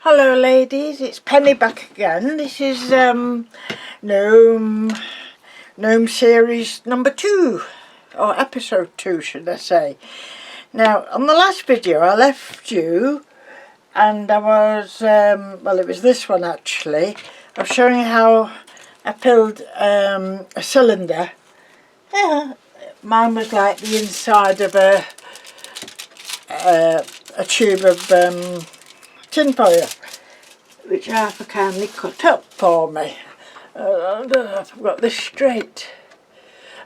Hello ladies, it's Penny back again. This is Gnome series number 2, or episode 2 should I say. Now on the last video I left you and I was, well it was this one actually, I was showing you how I filled a cylinder. Yeah, mine was like the inside of a tube of tin foil, which Arthur kindly cut up for me. I don't know if I've got this straight.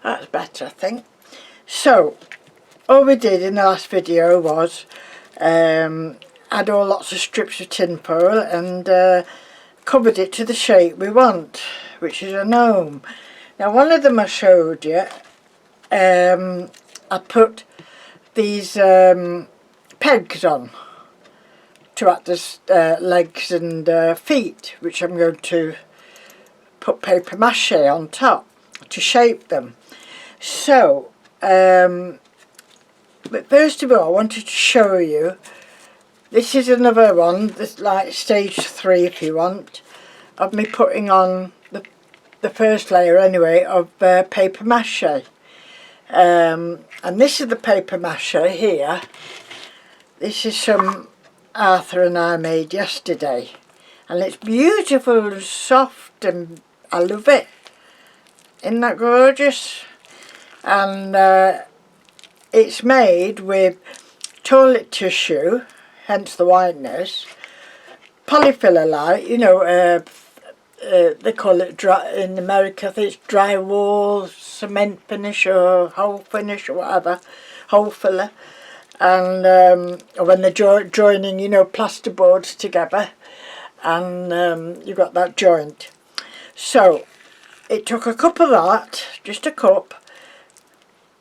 That's better, I think. So, all we did in the last video was add all lots of strips of tin foil and covered it to the shape we want, which is a gnome. Now, one of them I showed you, I put these pegs on to act as legs and feet, which I'm going to put paper mache on top to shape them. So, but first of all I wanted to show you, this is another one, this like stage 3 if you want, of me putting on the first layer anyway of paper mache. And this is the paper mache here. This is some Arthur and I made yesterday, and it's beautiful and soft and I love it. Isn't that gorgeous? And it's made with toilet tissue, hence the whiteness, polyfiller light, you know, they call it dry, in America I think it's drywall, cement finish or hole finish or whatever, hole filler. And when they're joining, you know, plasterboards together, and you've got that joint. So it took a cup of that, just a cup.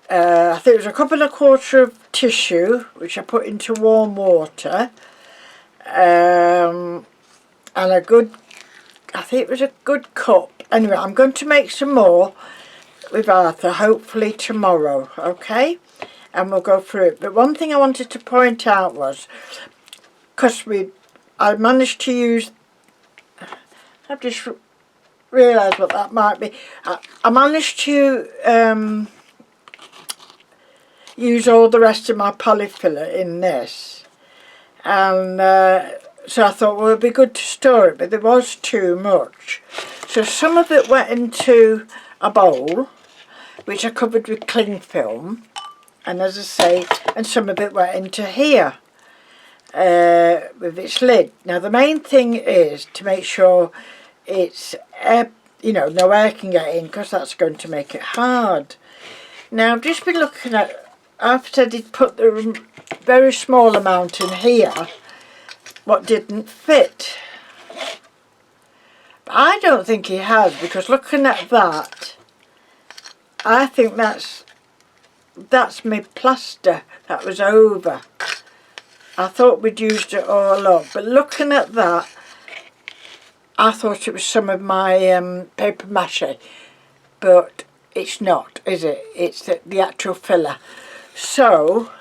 I think it was a cup and a quarter of tissue, which I put into warm water, and a good, I think it was a good cup. Anyway, I'm going to make some more with Arthur, hopefully tomorrow, okay? And we'll go through it. But one thing I wanted to point out was, because I managed to use, I've just realised what that might be. I managed to use all the rest of my polyfiller in this, and so I thought, well, it'd be good to store it, but there was too much. So some of it went into a bowl, which I covered with cling film. And as I say, and some of it went into here with its lid. Now the main thing is to make sure it's, you know, no air can get in, because that's going to make it hard. Now I've just been looking at, after he'd put the very small amount in here, what didn't fit. But I don't think he has, because looking at that, I think that's my plaster that was over. I thought we'd used it all up, but looking at that, I thought it was some of my paper mache, but it's not, is it? It's the actual filler. So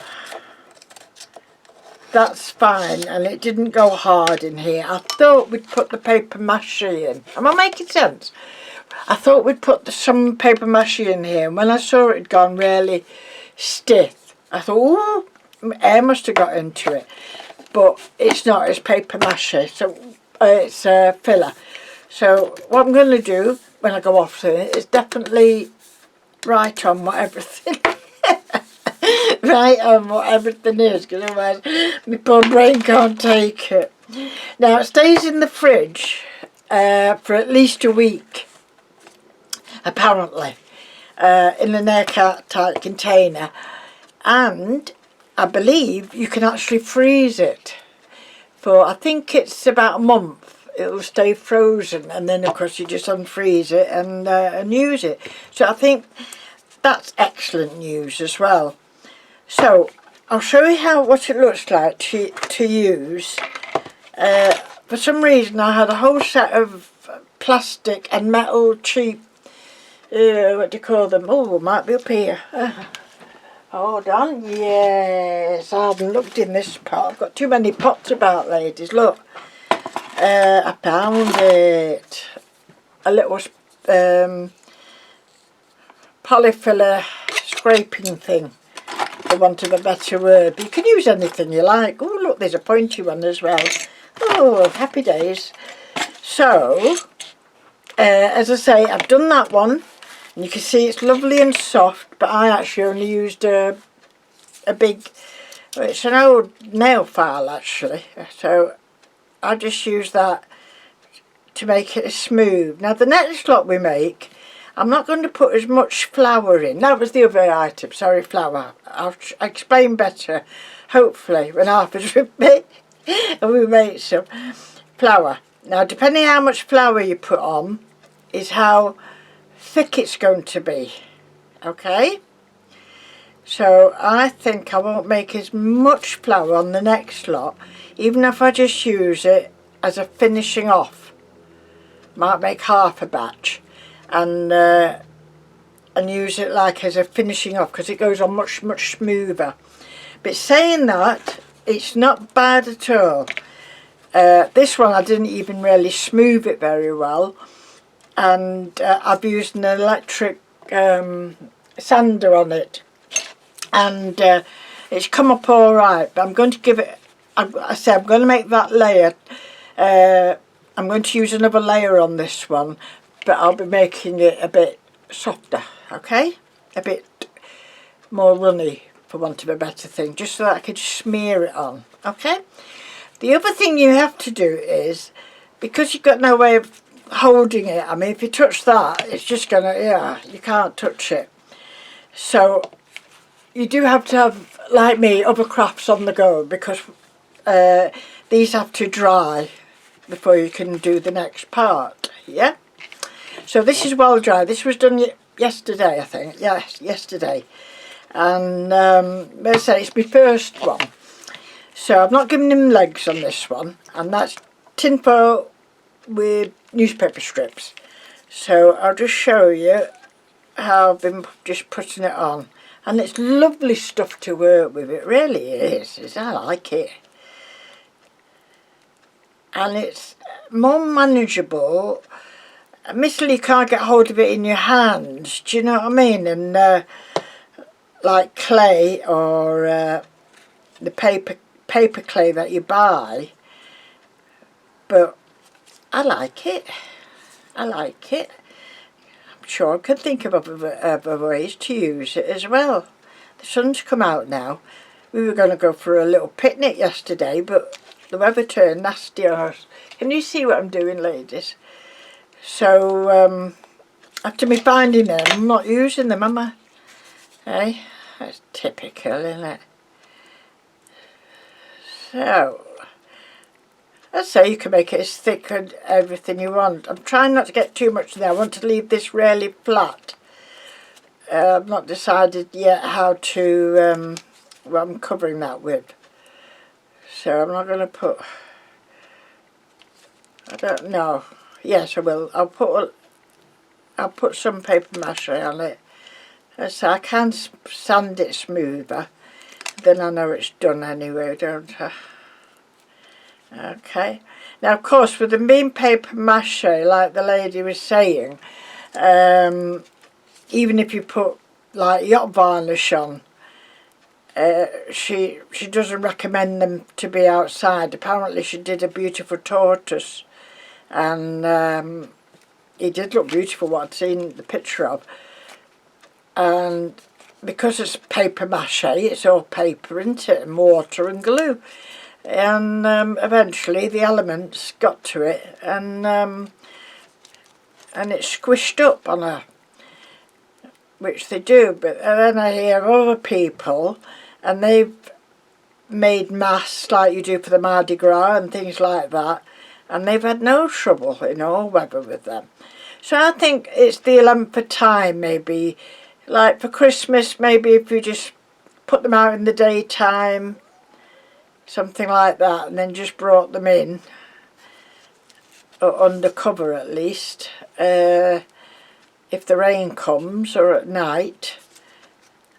that's fine, and it didn't go hard in here. I thought we'd put the paper mache in. Am I making sense? I thought we'd put some paper mache in here, and when I saw it had gone really stiff, I thought, oh, air must have got into it. But it's not, it's paper mache, so it's filler. So what I'm going to do when I go off to it is definitely write on what everything write on what everything is, because otherwise my poor brain can't take it. Now it stays in the fridge for at least a week, apparently, in an airtight container, and I believe you can actually freeze it for, I think it's about a month. It'll stay frozen, and then of course you just unfreeze it and use it. So I think that's excellent news as well. So I'll show you what it looks like to use. For some reason I had a whole set of plastic and metal cheap, what do you call them? Oh, might be up here. Hold on. Yes, I haven't looked in this pot. I've got too many pots about, ladies. Look. I found it. A little polyfiller scraping thing, for want of a better word. But you can use anything you like. Oh, look, there's a pointy one as well. Oh, happy days. So, as I say, I've done that one. And you can see it's lovely and soft, but I actually only used a big, well, it's an old nail file actually. So, I just use that to make it smooth. Now, the next lot we make, I'm not going to put as much flour in. That was the other item, sorry, flour. I'll explain better, hopefully, when Arthur's with me and we make some flour. Now, depending how much flour you put on is how thick it's going to be, okay? So I think I won't make as much flour on the next lot, even if I just use it as a finishing off. Might make half a batch and use it like as a finishing off, because it goes on much smoother. But saying that, it's not bad at all. This one I didn't even really smooth it very well, and I've used an electric sander on it, and it's come up all right. But I'm going to give it, I say I'm going to make that layer, I'm going to use another layer on this one, but I'll be making it a bit softer, okay? A bit more runny, for want of a better thing, just so that I can smear it on, okay? The other thing you have to do is, because you've got no way of holding it, I mean, if you touch that, it's just going to, yeah, you can't touch it. So, you do have to have, like me, other crafts on the go, because these have to dry before you can do the next part, yeah? So this is well dry. This was done yesterday, I think. Yes, yesterday. And let's say it's my first one. So I've not given him legs on this one, and that's tinfoil with newspaper strips. So I'll just show you how I've been just putting it on. And it's lovely stuff to work with, it really is. I like it. And it's more manageable. Admittedly, you can't get hold of it in your hands, do you know what I mean? And like clay or the paper clay that you buy. But I like it. I like it. I'm sure I could think of other ways to use it as well. The sun's come out now. We were going to go for a little picnic yesterday, but the weather turned nasty on us. Can you see what I'm doing, ladies? So, after me finding them, I'm not using them, am I? Hey, that's typical, isn't it? So, let's say you can make it as thick and everything you want. I'm trying not to get too much there. I want to leave this really flat. I've not decided yet how to, what I'm covering that with. So I'm not going to put, I don't know. Yes, I will. I'll put some paper mache on it, so I can sand it smoother. Then I know it's done anyway, don't I? Okay. Now, of course, with them being paper mache, like the lady was saying, even if you put like yacht varnish on, she doesn't recommend them to be outside. Apparently, she did a beautiful tortoise, and it did look beautiful, what I'd seen the picture of. And because it's paper mache, it's all paper, isn't it, and water and glue. And eventually the elements got to it, and it squished up on her, which they do. But then I hear other people, and they've made masks like you do for the Mardi Gras and things like that, and they've had no trouble in all weather with them. So I think it's the length of time, maybe, like for Christmas, maybe if you just put them out in the daytime, something like that, and then just brought them in, or under cover at least, if the rain comes, or at night,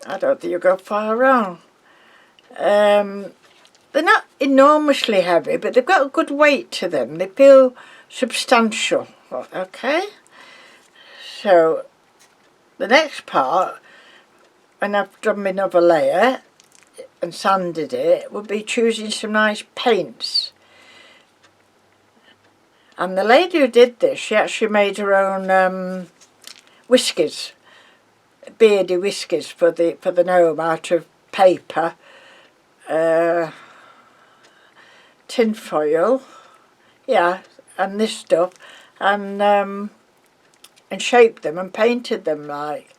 I don't think you'll go far wrong. they're not enormously heavy, but they've got a good weight to them. They feel substantial. Okay, so the next part, when I've done my another layer and sanded it, would be choosing some nice paints. And the lady who did this, she actually made her own whiskers, beardy whiskers for the gnome out of paper, tin foil, yeah, and this stuff, and shaped them and painted them like.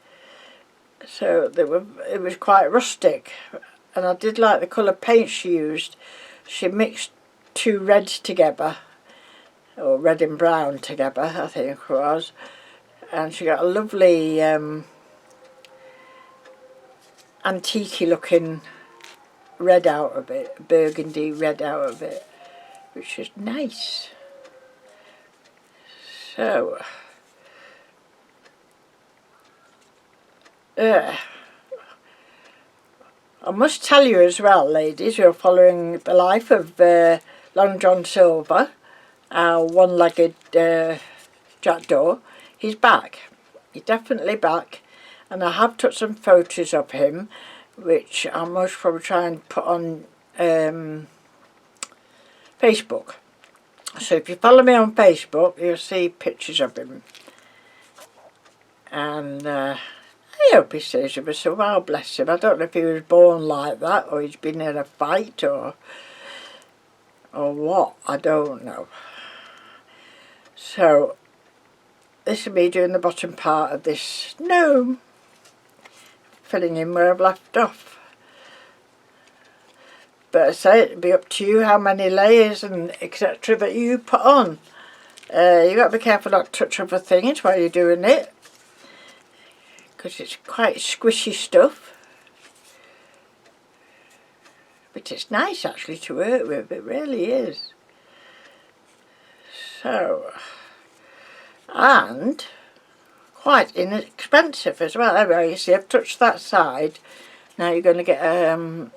So it was quite rustic, and I did like the colour paint she used. She mixed two reds together, or red and brown together, I think it was, and she got a lovely antique-y looking red out of it, burgundy red out of it, which is nice. So I must tell you as well, ladies, who are following the life of Long John Silver, our one-legged jackdaw. He's back. He's definitely back, and I have took some photos of him, which I'll most probably try and put on Facebook. So if you follow me on Facebook, you'll see pictures of him. And I hope he stays with us a while, bless him. I don't know if he was born like that, or he's been in a fight, or what, I don't know. So this will be doing the bottom part of this gnome, filling in where I've left off. But I say it'll be up to you how many layers and etc. that you put on. You've got to be careful not to touch other things while you're doing it, because it's quite squishy stuff. But it's nice actually to work with, it really is. So, and quite inexpensive as well. Anyway, you see I've touched that side. Now you're going to get a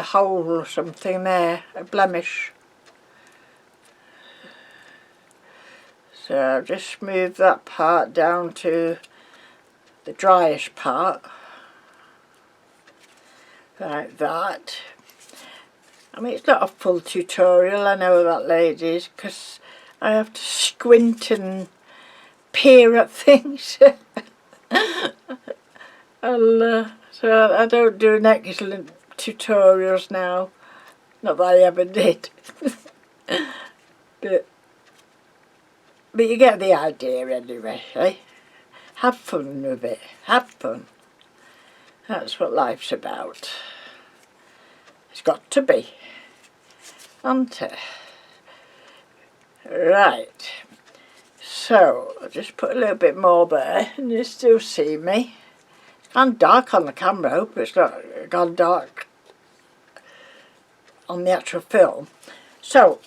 hole or something there, a blemish. So I'll just smooth that part down to the dryish part, like that. I mean, it's not a full tutorial, I know that, ladies, because I have to squint and peer at things. So I don't do an excellent tutorials now, not that I ever did. but you get the idea anyway, eh? Have fun with it, have fun. That's what life's about. It's got to be, hasn't it? Right, so I'll just put a little bit more there, and you still see me. It's gone dark on the camera, I hope it's not gone dark on the actual film. So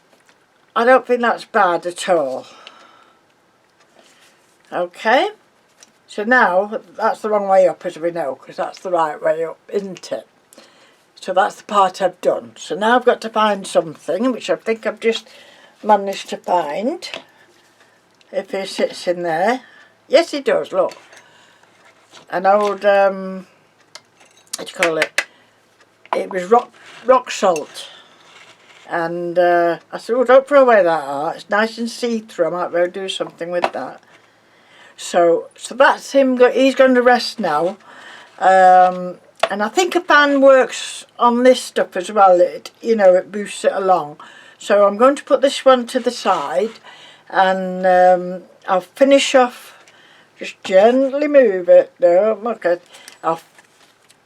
I don't think that's bad at all. Okay, so now that's the wrong way up, as we know, because that's the right way up, isn't it? So that's the part I've done. So now I've got to find something, which I think I've just managed to find. If it sits in there. Yes, it does, look. An old, what do you call it? It was rock salt. And I said, oh, don't throw away that art. It's nice and see-through. I might be able to do something with that. So that's him. He's going to rest now. And I think a fan works on this stuff as well. It boosts it along. So I'm going to put this one to the side, and I'll finish off. Just gently move it. No, okay. I'll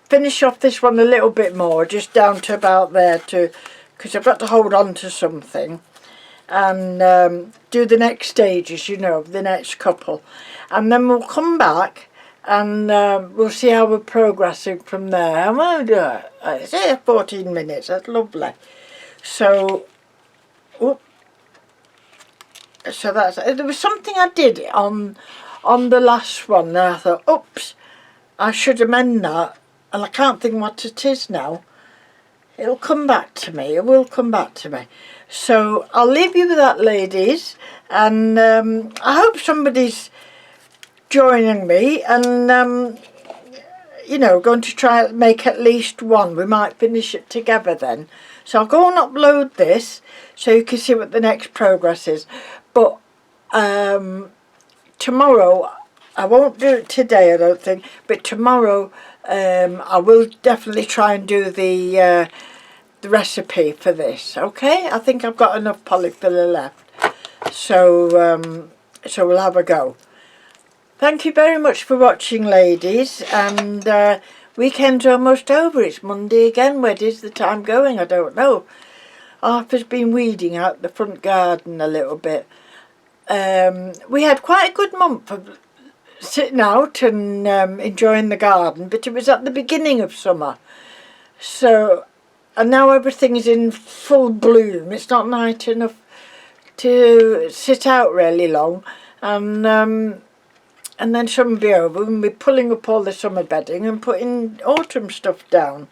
finish off this one a little bit more, just down to about there, because I've got to hold on to something, and do the next stages. The next couple, and then we'll come back. And we'll see how we're progressing from there. I'm going to do it. It's here 14 minutes. That's lovely. So, there was something I did on the last one. And I thought, oops, I should amend that. And I can't think what it is now. It'll come back to me. It will come back to me. So I'll leave you with that, ladies, and I hope somebody's joining me, and you know, going to try and make at least one. We might finish it together then. So I'll go and upload this so you can see what the next progress is. But tomorrow, I won't do it today, I don't think, but tomorrow I will definitely try and do the recipe for this. Okay, I think I've got enough polyfiller left, so so we'll have a go. Thank you very much for watching, ladies, and weekend's almost over. It's Monday again. Where is the time going? I don't know. Arthur's been weeding out the front garden a little bit. We had quite a good month of sitting out and enjoying the garden, but it was at the beginning of summer. So, and now everything is in full bloom. It's not night enough to sit out really long, and then summer will be over and we'll be pulling up all the summer bedding and putting autumn stuff down,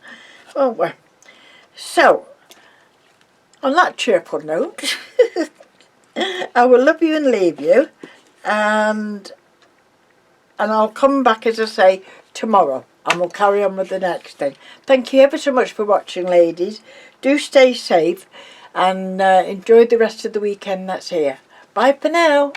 won't we? So, on that cheerful note, I will love you and leave you, and I'll come back, as I say, tomorrow, and we'll carry on with the next thing. Thank you ever so much for watching, ladies. Do stay safe and enjoy the rest of the weekend that's here. Bye for now.